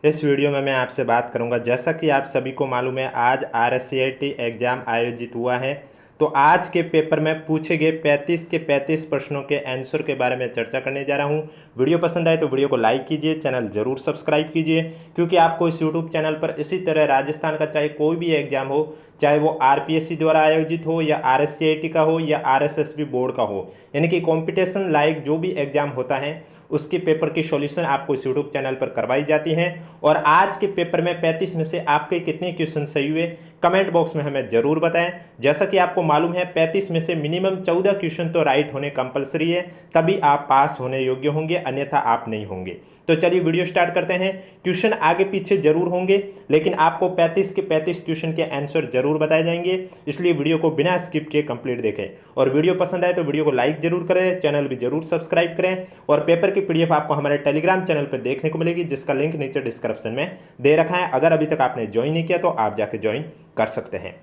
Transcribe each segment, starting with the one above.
इस वीडियो में मैं आपसे बात करूंगा। जैसा कि आप सभी को मालूम है, आज RSCIT एग्ज़ाम आयोजित हुआ है। तो आज के पेपर में पूछे गए 35 के 35 प्रश्नों के आंसर के बारे में चर्चा करने जा रहा हूं। वीडियो पसंद आए तो वीडियो को लाइक कीजिए, चैनल ज़रूर सब्सक्राइब कीजिए, क्योंकि आपको इस यूट्यूब चैनल पर इसी तरह राजस्थान का चाहे कोई भी एग्ज़ाम हो, चाहे वो RPSC द्वारा आयोजित हो या RSCIT का हो या RSSB बोर्ड का हो, यानी कि कॉम्पिटिशन लाइक जो भी एग्ज़ाम होता है उसके पेपर की सॉल्यूशन आपको इस यूट्यूब चैनल पर करवाई जाती है। और आज के पेपर में 35 में से आपके कितने क्वेश्चन सही हुए, कमेंट बॉक्स में हमें जरूर बताएं। जैसा कि आपको मालूम है, 35 में से मिनिमम 14 क्वेश्चन तो राइट होने कंपलसरी है, तभी आप पास होने योग्य होंगे, अन्यथा आप नहीं होंगे। तो चलिए वीडियो स्टार्ट करते हैं। क्वेश्चन आगे पीछे जरूर होंगे, लेकिन आपको 35 के 35 क्वेश्चन के आंसर जरूर बताए जाएंगे, इसलिए वीडियो को बिना स्किप किए कंप्लीट देखें। और वीडियो पसंद आए तो वीडियो को लाइक जरूर करें, चैनल भी जरूर सब्सक्राइब करें। और पेपर की PDF आपको हमारे टेलीग्राम चैनल पर देखने को मिलेगी, जिसका लिंक नीचे डिस्क्रिप्शन में दे रखा है। अगर अभी तक आपने ज्वाइन नहीं किया तो आप जाके ज्वाइन कर सकते हैं।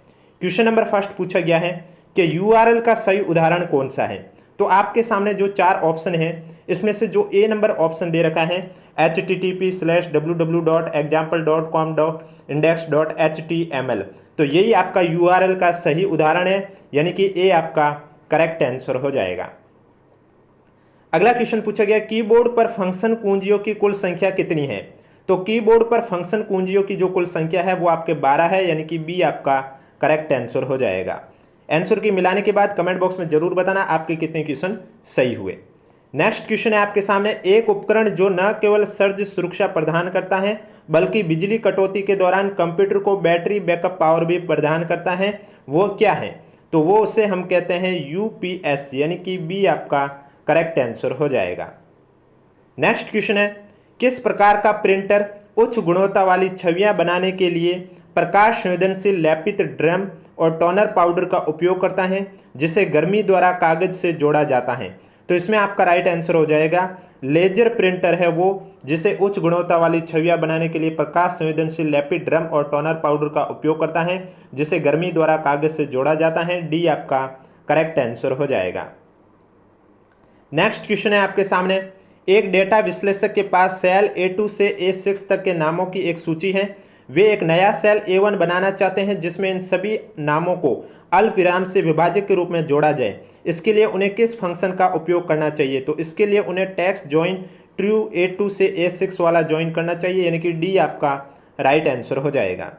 क्वेश्चन नंबर फर्स्ट पूछा गया है कि URL का सही उदाहरण कौन सा है। तो आपके सामने जो 4 ऑप्शन है, इसमें से जो ए नंबर ऑप्शन दे रखा है http://www.example.com.index.html, तो यही आपका URL का सही उदाहरण है, यानी कि ए आपका करेक्ट आंसर हो जाएगा। अगला क्वेश्चन पूछा गया, कीबोर्ड पर फंक्शन कुंजियों की कुल संख्या कितनी है। तो कीबोर्ड पर फंक्शन कुंजियों की जो कुल संख्या है वो आपके 12 है, यानी कि बी आपका करेक्ट आंसर हो जाएगा। आंसर की मिलाने के बाद कमेंट बॉक्स में जरूर बताना आपके कितने क्वेश्चन सही हुए। नेक्स्ट क्वेश्चन है आपके सामने, एक उपकरण जो न केवल सर्ज सुरक्षा प्रदान करता है बल्कि बिजली कटौती के दौरान कंप्यूटर को बैटरी बैकअप पावर भी प्रदान करता है, वो क्या है। तो वो उसे हम कहते हैं UPS, यानी कि बी आपका करेक्ट आंसर हो जाएगा। नेक्स्ट क्वेश्चन है, किस प्रकार का प्रिंटर उच्च गुणवत्ता वाली छवियां बनाने के लिए प्रकाश संवेदनशील लेपित ड्रम और टोनर पाउडर का उपयोग करता है, जिसे गर्मी द्वारा कागज से जोड़ा जाता है। तो इसमें आपका राइट आंसर हो जाएगा लेजर प्रिंटर है वो, जिसे उच्च गुणवत्ता वाली छवियां बनाने के लिए प्रकाश संवेदनशील लेपित ड्रम और टोनर पाउडर का उपयोग करता है, जिसे गर्मी द्वारा कागज से जोड़ा जाता है। डी आपका करेक्ट आंसर हो जाएगा। नेक्स्ट क्वेश्चन है आपके सामने, एक डेटा विश्लेषक के पास सेल A2 से A6 तक के नामों की एक सूची है। वे एक नया सेल A1 बनाना चाहते हैं जिसमें इन सभी नामों को अल्पविराम से विभाजक के रूप में जोड़ा जाए। इसके लिए उन्हें किस फंक्शन का उपयोग करना चाहिए। तो इसके लिए उन्हें टेक्स्ट जॉइन ट्रू A2 से A6 वाला ज्वाइन करना चाहिए, यानी कि डी आपका राइट आंसर हो जाएगा।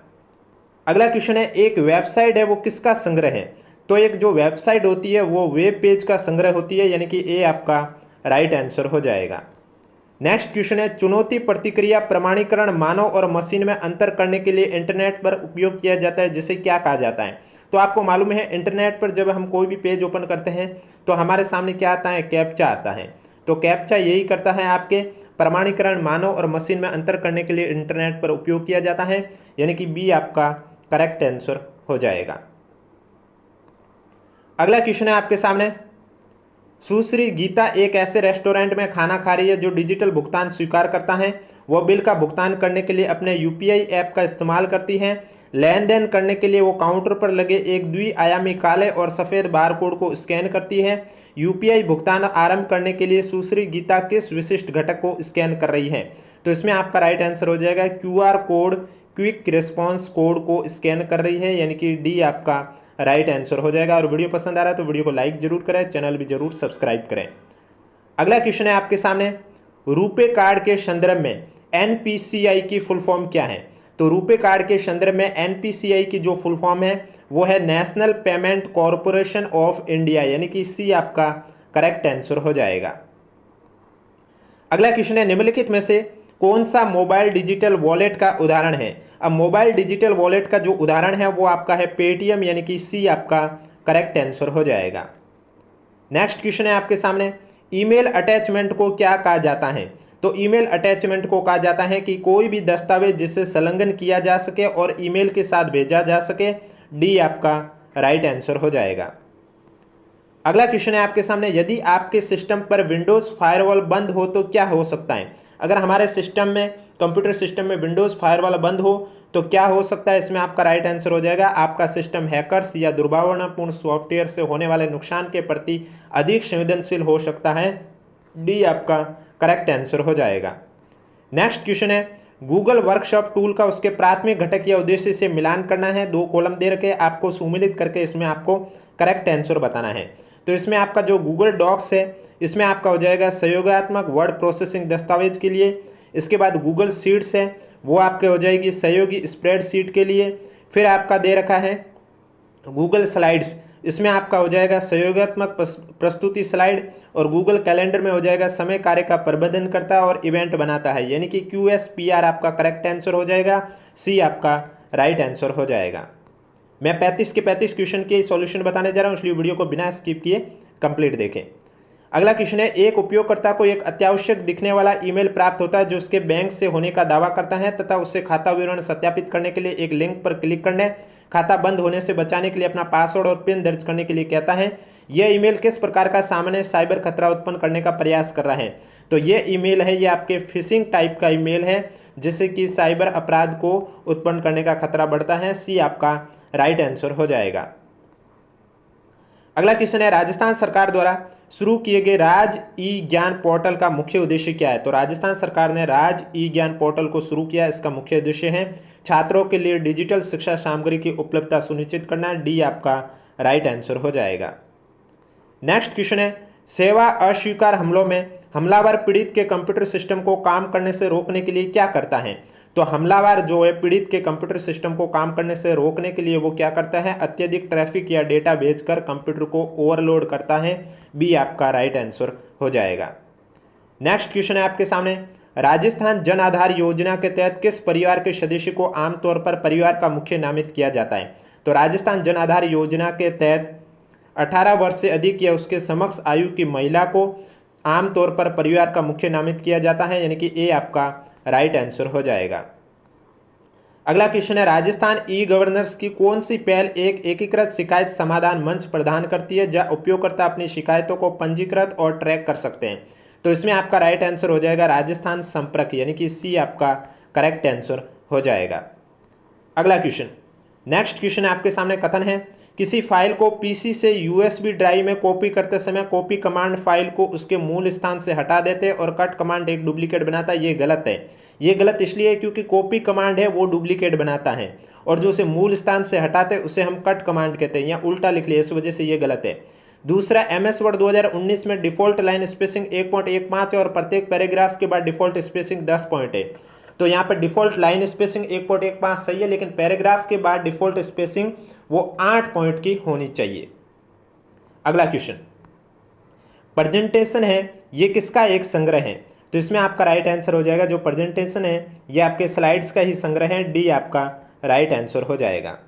अगला क्वेश्चन है, एक वेबसाइट है वो किसका संग्रह है। तो एक जो वेबसाइट होती है वो वेब पेज का संग्रह होती है, यानी कि ए आपका राइट आंसर हो जाएगा। नेक्स्ट क्वेश्चन है, चुनौती प्रतिक्रिया प्रमाणीकरण मानव और मशीन में अंतर करने के लिए इंटरनेट पर उपयोग किया जाता है, जिसे क्या कहा जाता है। तो आपको मालूम है, इंटरनेट पर जब हम कोई भी पेज ओपन करते हैं तो हमारे सामने क्या आता है, कैप्चा आता है। तो कैप्चा यही करता है, आपके प्रमाणीकरण मानव और मशीन में अंतर करने के लिए इंटरनेट पर उपयोग किया जाता है, यानी कि बी आपका करेक्ट आंसर हो जाएगा। अगला क्वेश्चन है आपके सामने, सुश्री गीता एक ऐसे रेस्टोरेंट में खाना खा रही है जो डिजिटल भुगतान स्वीकार करता है। वह बिल का भुगतान करने के लिए अपने UPI ऐप का इस्तेमाल करती है। लेन देन करने के लिए वो काउंटर पर लगे एक द्विआयामी काले और सफ़ेद बारकोड को स्कैन करती है। UPI भुगतान आरंभ करने के लिए सुश्री गीता किस विशिष्ट घटक को स्कैन कर रही है। तो इसमें आपका राइट आंसर हो जाएगा QR code, quick response code को स्कैन कर रही है, यानी कि डी आपका राइट आंसर हो जाएगा। और वीडियो पसंद आ रहा है तो वीडियो को लाइक जरूर करें, चैनल भी जरूर सब्सक्राइब करें। अगला क्वेश्चन है आपके सामने, रुपे कार्ड के संदर्भ में NPCI की फुल फॉर्म क्या है। तो रुपे कार्ड के संदर्भ में NPCI की जो फुल फॉर्म है वो है national payment corporation of India, यानी कि सी आपका करेक्ट आंसर हो जाएगा। अगला क्वेश्चन है, निम्नलिखित में से कौन सा मोबाइल डिजिटल वॉलेट का उदाहरण है। अब मोबाइल डिजिटल वॉलेट का जो उदाहरण है वो आपका है पेटीएम, यानी कि सी आपका करेक्ट आंसर हो जाएगा। नेक्स्ट क्वेश्चन है आपके सामने, ईमेल अटैचमेंट को क्या कहा जाता है। तो ईमेल अटैचमेंट को कहा जाता है कि कोई भी दस्तावेज जिसे संलग्न किया जा सके और ईमेल के साथ भेजा जा सके। डी आपका राइट आंसर हो जाएगा। अगला क्वेश्चन है आपके सामने, यदि आपके सिस्टम पर विंडोज फायरवॉल बंद हो तो क्या हो सकता है। अगर हमारे सिस्टम में, कंप्यूटर सिस्टम में विंडोज फायरवॉल बंद हो तो क्या हो सकता है। इसमें आपका राइट आंसर हो जाएगा, आपका सिस्टम हैकर्स या दुर्भावनापूर्ण सॉफ्टवेयर से होने वाले नुकसान के प्रति अधिक संवेदनशील हो सकता है। डी आपका करेक्ट आंसर हो जाएगा। नेक्स्ट क्वेश्चन है, गूगल वर्कशॉप टूल का उसके प्राथमिक घटक या उद्देश्य से मिलान करना है। 2 कॉलम दे रखे, आपको सुमिलित करके इसमें आपको करेक्ट आंसर बताना है। तो इसमें आपका जो गूगल डॉक्स है इसमें आपका हो जाएगा सहयोगात्मक वर्ड प्रोसेसिंग दस्तावेज के लिए। इसके बाद गूगल शीट्स है वो आपके हो जाएगी सहयोगी स्प्रेडशीट के लिए। फिर आपका दे रखा है गूगल स्लाइड्स, इसमें आपका हो जाएगा सहयोगात्मक प्रस्तुति स्लाइड। और गूगल कैलेंडर में हो जाएगा समय कार्य का प्रबंधन करता है और इवेंट बनाता है, यानी कि QSPR आपका करेक्ट आंसर हो जाएगा। सी आपका राइट आंसर हो जाएगा। मैं 35 के 35 क्वेश्चन के सॉल्यूशन बताने जा रहा हूं, इसलिए वीडियो को बिना स्किप किए कंप्लीट देखें। अगला क्वेश्चन है, एक उपयोगकर्ता को एक अत्यावश्यक दिखने वाला ईमेल प्राप्त होता है जो उसके बैंक से होने का दावा करता है तथा उससे खाता विवरण सत्यापित करने के लिए एक लिंक पर क्लिक करने, खाता बंद होने से बचाने के लिए अपना पासवर्ड और पिन दर्ज करने के लिए कहता है। यह ईमेल किस प्रकार का सामान्य साइबर खतरा उत्पन्न करने का प्रयास कर रहा है? तो यह ईमेल है, ये आपके फिशिंग टाइप का ईमेल है जिससे कि साइबर अपराध को उत्पन्न करने का खतरा बढ़ता है। सी आपका राइट आंसर हो जाएगा। अगला क्वेश्चन है, राजस्थान सरकार द्वारा शुरू किए गए राज ई ज्ञान पोर्टल का मुख्य उद्देश्य क्या है? तो राजस्थान सरकार ने राज ई ज्ञान पोर्टल को शुरू किया, इसका मुख्य उद्देश्य है छात्रों के लिए डिजिटल शिक्षा सामग्री की उपलब्धता सुनिश्चित करना। डी आपका राइट आंसर हो जाएगा। नेक्स्ट क्वेश्चन है, सेवा अस्वीकार हमलों में हमलावर पीड़ित के कंप्यूटर सिस्टम को काम करने से रोकने के लिए क्या करता है? तो हमलावर जो है पीड़ित के कंप्यूटर सिस्टम को काम करने से रोकने के लिए वो क्या करता है? अत्यधिक ट्रैफिक या डेटा भेजकर कंप्यूटर को ओवरलोड करता है। बी आपका राइट आंसर हो जाएगा। नेक्स्ट क्वेश्चन है आपके सामने, राजस्थान जन आधार योजना के तहत किस परिवार के सदस्य को आमतौर पर परिवार का मुखिया नामित किया जाता है? तो राजस्थान जन आधार योजना के तहत 18 वर्ष से अधिक या उसके समकक्ष आयु की महिला को आमतौर पर परिवार का मुखिया नामित किया जाता है, यानी कि ए आपका राइट आंसर हो जाएगा। अगला क्वेश्चन है, राजस्थान ई गवर्नेंस की कौन सी पहल एक एकीकृत शिकायत समाधान मंच प्रदान करती है जहां उपयोगकर्ता अपनी शिकायतों को पंजीकृत और ट्रैक कर सकते हैं? तो इसमें आपका राइट आंसर हो जाएगा राजस्थान संपर्क, यानी कि सी आपका करेक्ट आंसर हो जाएगा। अगला क्वेश्चन, नेक्स्ट क्वेश्चन आपके सामने कथन है, किसी फाइल को पीसी से यूएसबी ड्राइव में कॉपी करते समय कॉपी कमांड फाइल को उसके मूल स्थान से हटा देते और कट कमांड एक डुप्लीकेट बनाता है। ये गलत है। ये गलत इसलिए है क्योंकि कॉपी कमांड है वो डुप्लीकेट बनाता है और जो उसे मूल स्थान से हटाते हैं उसे हम कट कमांड कहते हैं, या उल्टा लिख लिया, इस वजह से ये गलत है। दूसरा, MS वर्ड 2019 में डिफॉल्ट लाइन स्पेसिंग 1.15 है और प्रत्येक पैराग्राफ के बाद डिफॉल्ट स्पेसिंग 10 पॉइंट है। तो यहाँ पर डिफॉल्ट लाइन स्पेसिंग 1.15 सही है, लेकिन पैराग्राफ के बाद डिफॉल्ट स्पेसिंग वो 8 पॉइंट की होनी चाहिए। अगला क्वेश्चन, प्रेजेंटेशन है ये किसका एक संग्रह है? तो इसमें आपका राइट आंसर हो जाएगा, जो प्रेजेंटेशन है ये आपके स्लाइड्स का ही संग्रह है। डी आपका राइट आंसर हो जाएगा।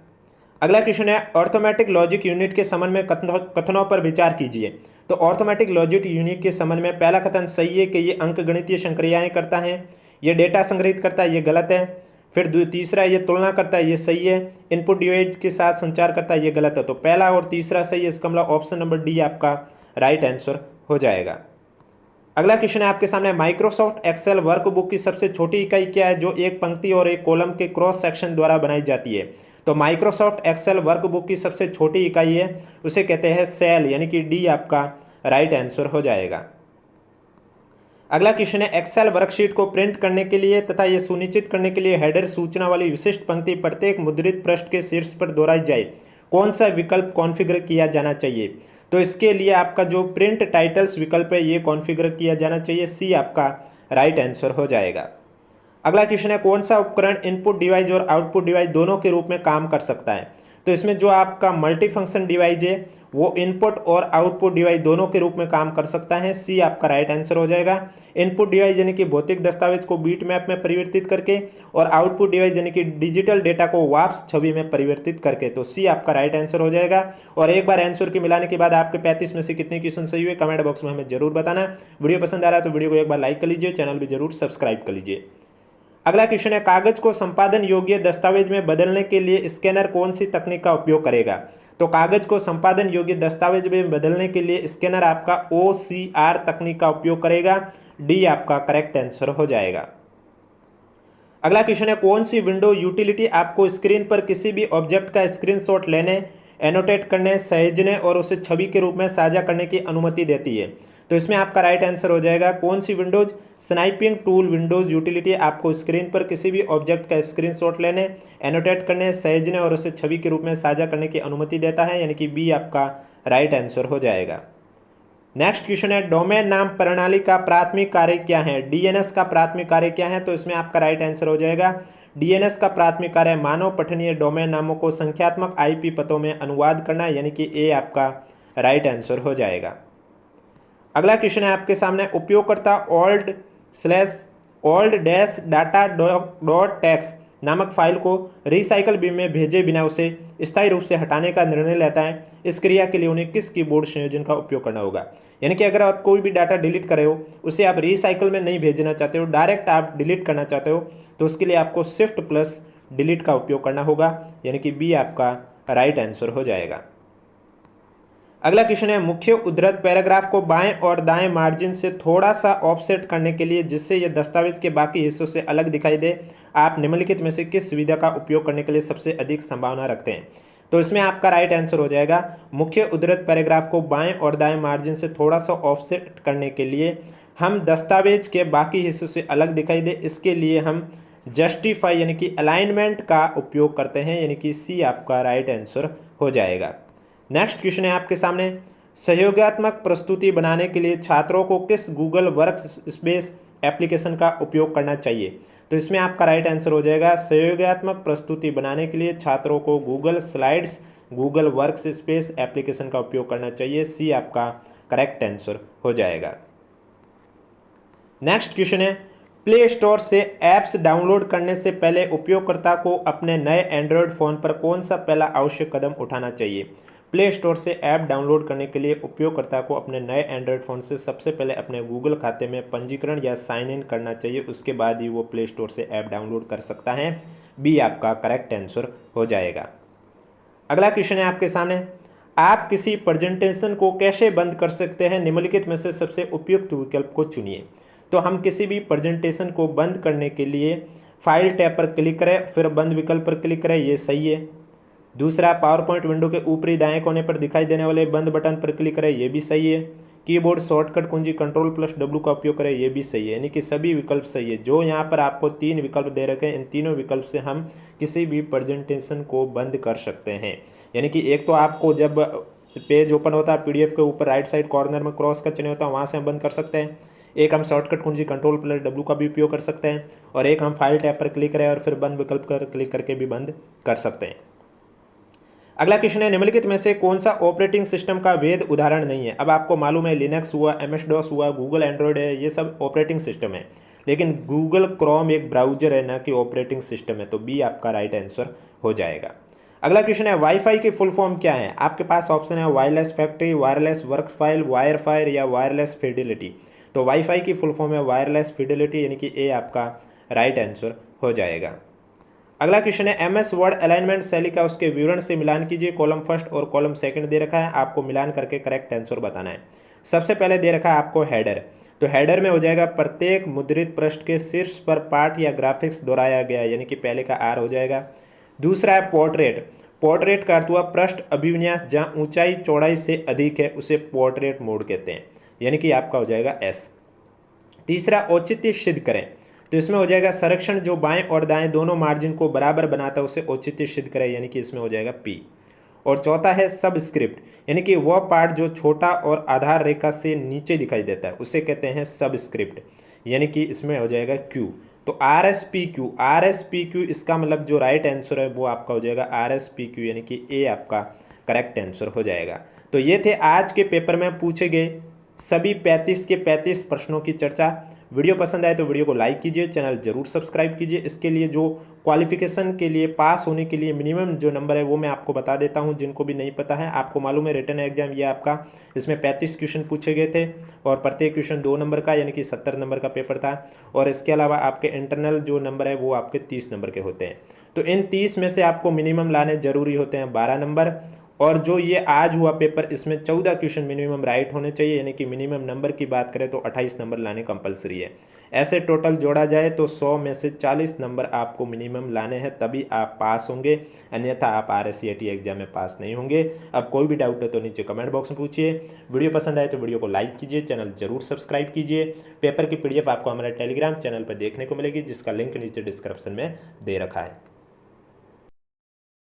अगला क्वेश्चन है, अर्थमेटिक लॉजिक यूनिट के संबंध में कथनों पर विचार कीजिए। तो अर्थमेटिक लॉजिक यूनिट के संबंध में पहला कथन सही है कि ये अंकगणितीय संक्रियाएं करता है, ये डेटा संग्रहित करता है, ये गलत है। फिर तीसरा, ये तुलना करता है, ये सही है। इनपुट डिवाइस के साथ संचार करता है, ये गलत है। तो पहला और तीसरा सही है, इसका मतलब ऑप्शन नंबर डी आपका राइट आंसर हो जाएगा। अगला क्वेश्चन है आपके सामने, माइक्रोसॉफ्ट एक्सेल वर्कबुक की सबसे छोटी इकाई क्या है जो एक पंक्ति और एक कॉलम के क्रॉस सेक्शन द्वारा बनाई जाती है? तो माइक्रोसॉफ्ट एक्सेल वर्कबुक की सबसे छोटी इकाई है, उसे कहते हैं सेल, यानी कि डी आपका राइट आंसर हो जाएगा। अगला क्वेश्चन है, एक्सेल वर्कशीट को प्रिंट करने के लिए तथा यह सुनिश्चित करने के लिए हेडर सूचना वाली विशिष्ट पंक्ति प्रत्येक मुद्रित पृष्ठ के शीर्ष पर दोहराई जाए, कौन सा विकल्प कॉन्फ़िगर किया जाना चाहिए? तो इसके लिए आपका जो प्रिंट टाइटल्स विकल्प है ये कॉन्फ़िगर किया जाना चाहिए। सी आपका राइट आंसर हो जाएगा। अगला क्वेश्चन है, कौन सा उपकरण इनपुट डिवाइस और आउटपुट डिवाइस दोनों के रूप में काम कर सकता है? तो इसमें जो आपका मल्टी फंक्शन डिवाइस है वो इनपुट और आउटपुट डिवाइस दोनों के रूप में काम कर सकता है। सी आपका राइट आंसर हो जाएगा। इनपुट डिवाइस यानी कि भौतिक दस्तावेज को बीट मैप में परिवर्तित करके और आउटपुट डिवाइस यानी कि डिजिटल डेटा को वापस छवि में परिवर्तित करके। तो सी आपका राइट आंसर हो जाएगा। और एक बार आंसर की मिलाने के बाद आपके 35 में से कितने क्वेश्चन सही हुए कमेंट बॉक्स में हमें जरूर बताना। वीडियो पसंद आ रहा है तो वीडियो को एक बार लाइक कर लीजिए, चैनल भी जरूर सब्सक्राइब कर लीजिए। अगला क्वेश्चन है, कागज को संपादन योग्य दस्तावेज में बदलने के लिए स्कैनर कौन सी तकनीक का उपयोग करेगा? तो कागज को संपादन योग्य दस्तावेज में बदलने के लिए स्कैनर आपका OCR तकनीक का उपयोग करेगा। डी आपका करेक्ट आंसर हो जाएगा। अगला क्वेश्चन है, कौन सी विंडो यूटिलिटी आपको स्क्रीन पर किसी भी ऑब्जेक्ट का स्क्रीनशॉट लेने, एनोटेट करने, सहेजने और उसे छवि के रूप में साझा करने की अनुमति देती है? तो इसमें आपका राइट आंसर हो जाएगा कौन सी Windows, snipping tool Windows utility आपको स्क्रीन पर किसी भी ऑब्जेक्ट का स्क्रीनशॉट लेने, एनोटेट करने, सहेजने और उसे छवि के रूप में साझा करने की अनुमति देता है, यानी कि बी आपका राइट आंसर हो जाएगा। नेक्स्ट क्वेश्चन है डोमेन नाम प्रणाली का प्राथमिक कार्य क्या है, डीएनएस का प्राथमिक कार्य क्या है, तो इसमें आपका राइट आंसर हो जाएगा डीएनएस का प्राथमिक कार्य मानव पठनीय डोमेन नामों को संख्यात्मक आईपी पतों में अनुवाद करना, यानी कि ए आपका राइट आंसर हो जाएगा। अगला क्वेश्चन है आपके सामने उपयोगकर्ता old dash data dot takes नामक फाइल को रिसाइकल बिन में भेजे बिना उसे स्थायी रूप से हटाने का निर्णय लेता है। इस क्रिया के लिए उन्हें किस कीबोर्ड संयोजन का उपयोग करना होगा, यानी कि अगर आप कोई भी डाटा डिलीट कर रहे हो, उसे आप रिसाइकल में नहीं भेजना चाहते हो, डायरेक्ट आप डिलीट करना चाहते हो, तो उसके लिए आपको शिफ्ट प्लस डिलीट का उपयोग करना होगा, यानी कि बी आपका राइट आंसर हो जाएगा। अगला क्वेश्चन है मुख्य उद्धृत पैराग्राफ को बाएं और दाएं मार्जिन से थोड़ा सा ऑफसेट करने के लिए जिससे यह दस्तावेज के बाकी हिस्सों से अलग दिखाई दे, आप निम्नलिखित में से किस सुविधा का उपयोग करने के लिए सबसे अधिक संभावना रखते हैं, तो इसमें आपका राइट आंसर हो जाएगा मुख्य उद्धृत पैराग्राफ को बाएं और दाएं मार्जिन से थोड़ा सा ऑफसेट करने के लिए हम दस्तावेज के बाकी हिस्सों से अलग दिखाई दे, इसके लिए हम जस्टिफाई यानी कि अलाइनमेंट का उपयोग करते हैं, यानी कि सी आपका राइट आंसर हो जाएगा। नेक्स्ट क्वेश्चन है आपके सामने सहयोगात्मक प्रस्तुति बनाने के लिए छात्रों को किस गूगल वर्क स्पेस एप्लीकेशन का उपयोग करना चाहिए, तो इसमें आपका राइट आंसर हो जाएगा सहयोगात्मक प्रस्तुति बनाने के लिए छात्रों को Google slides Google work space application का उपयोग करना चाहिए, सी आपका करेक्ट आंसर हो जाएगा। नेक्स्ट क्वेश्चन है प्ले स्टोर से ऐप्स डाउनलोड करने से पहले उपयोगकर्ता को अपने नए एंड्रॉयड फ़ोन पर कौन सा पहला आवश्यक कदम उठाना चाहिए। प्ले स्टोर से ऐप डाउनलोड करने के लिए उपयोगकर्ता को अपने नए एंड्रॉयड फ़ोन से सबसे पहले अपने गूगल खाते में पंजीकरण या साइन इन करना चाहिए, उसके बाद ही वो प्ले स्टोर से ऐप डाउनलोड कर सकता है, बी आपका करेक्ट आंसर हो जाएगा। अगला क्वेश्चन है आपके सामने आप किसी प्रेजेंटेशन को कैसे बंद कर सकते हैं, निम्नलिखित में से सबसे उपयुक्त विकल्प को चुनिए। तो हम किसी भी प्रेजेंटेशन को बंद करने के लिए फाइल टैब पर क्लिक करें, फिर बंद विकल्प पर क्लिक करें, ये सही है। दूसरा पावर पॉइंट विंडो के ऊपरी दाएं कोने पर दिखाई देने वाले बंद बटन पर क्लिक करें, ये भी सही है। कीबोर्ड शॉर्टकट कुंजी Ctrl+W का उपयोग करें, ये भी सही है, यानी कि सभी विकल्प सही है। जो यहाँ पर आपको 3 विकल्प दे रखे हैं, इन तीनों विकल्प से हम किसी भी प्रेजेंटेशन को बंद कर सकते हैं। यानी कि एक तो आपको जब पेज ओपन होता है पीडीएफ के ऊपर राइट साइड कॉर्नर में क्रॉस का चिन्ह होता है, वहाँ से हम बंद कर सकते हैं। एक हम शॉर्टकट कुंजी Ctrl+W का भी उपयोग कर सकते हैं, और एक हम फाइल टैब पर क्लिक करें और फिर बंद विकल्प पर क्लिक करके भी बंद कर सकते हैं। अगला क्वेश्चन है निम्नलिखित में से कौन सा ऑपरेटिंग सिस्टम का वैध उदाहरण नहीं है। अब आपको मालूम है लिनक्स हुआ, MS-DOS हुआ, गूगल एंड्रॉयड है, ये सब ऑपरेटिंग सिस्टम है, लेकिन गूगल क्रोम एक ब्राउजर है, ना कि ऑपरेटिंग सिस्टम है, तो बी आपका राइट आंसर हो जाएगा। अगला क्वेश्चन है वाईफाई की फुल फॉर्म क्या है। आपके पास ऑप्शन है wireless factory, wireless work file, वायरफायर या वायरलेस फिडेलिटी। तो वाईफाई की फुल फॉर्म है वायरलेस फिडेलिटी, यानी कि ए आपका राइट आंसर हो जाएगा। अगला क्वेश्चन है एमएस वर्ड अलाइनमेंट शैली का उसके विवरण से मिलान कीजिए। कॉलम फर्स्ट और कॉलम सेकंड दे रखा है, आपको मिलान करके करेक्ट आंसर बताना है। सबसे पहले दे रखा है आपको हेडर, तो हेडर में हो जाएगा प्रत्येक मुद्रित पृष्ठ के शीर्ष पर पाठ या ग्राफिक्स दोहराया गया, यानी कि पहले का आर हो जाएगा। दूसरा है पोर्ट्रेट, पोर्ट्रेट का अर्थ हुआ पृष्ठ अभिविन्यास जहाँ ऊंचाई चौड़ाई से अधिक है, उसे पोर्ट्रेट मोड कहते हैं, यानी कि आपका हो जाएगा एस। तीसरा औचित्य सिद्ध करें, तो इसमें हो जाएगा संरक्षण जो बाएं और दाएं दोनों मार्जिन को बराबर बनाता है उसे औचित्य सिद्ध करें, यानी कि इसमें हो जाएगा पी। और चौथा है सबस्क्रिप्ट, यानी कि वह पार्ट जो छोटा और आधार रेखा से नीचे दिखाई देता है उसे कहते हैं सबस्क्रिप्ट, यानी कि इसमें हो जाएगा क्यू। तो RSPQ, RSPQ इसका मतलब जो राइट आंसर है वो आपका हो जाएगा RSPQ, यानी कि ए आपका करेक्ट आंसर हो जाएगा। तो ये थे आज के पेपर में पूछे गए सभी 35 के 35 प्रश्नों की चर्चा। वीडियो पसंद आए तो वीडियो को लाइक कीजिए, चैनल जरूर सब्सक्राइब कीजिए। इसके लिए जो क्वालिफिकेशन के लिए पास होने के लिए मिनिमम जो नंबर है वो मैं आपको बता देता हूं, जिनको भी नहीं पता है। आपको मालूम है रिटन एग्जाम ये आपका इसमें 35 क्वेश्चन पूछे गए थे और प्रत्येक क्वेश्चन 2 नंबर का, यानी कि 70 नंबर का पेपर था। और इसके अलावा आपके इंटरनल जो नंबर है वो आपके 30 नंबर के होते हैं। तो इन 30 में से आपको मिनिमम लाने जरूरी होते हैं 12 नंबर। और जो ये आज हुआ पेपर इसमें 14 क्वेश्चन मिनिमम राइट होने चाहिए, यानी कि मिनिमम नंबर की बात करें तो 28 नंबर लाने कंपलसरी है। ऐसे टोटल जोड़ा जाए तो 100 में से 40 नंबर आपको मिनिमम लाने हैं, तभी आप पास होंगे, अन्यथा आप RSCET एग्जाम में पास नहीं होंगे। अब कोई भी डाउट है तो नीचे कमेंट बॉक्स में पूछिए। वीडियो पसंद आए तो वीडियो को लाइक कीजिए, चैनल जरूर सब्सक्राइब कीजिए। पेपर की PDF आपको हमारे टेलीग्राम चैनल पर देखने को मिलेगी, जिसका लिंक नीचे डिस्क्रिप्शन में दे रखा है।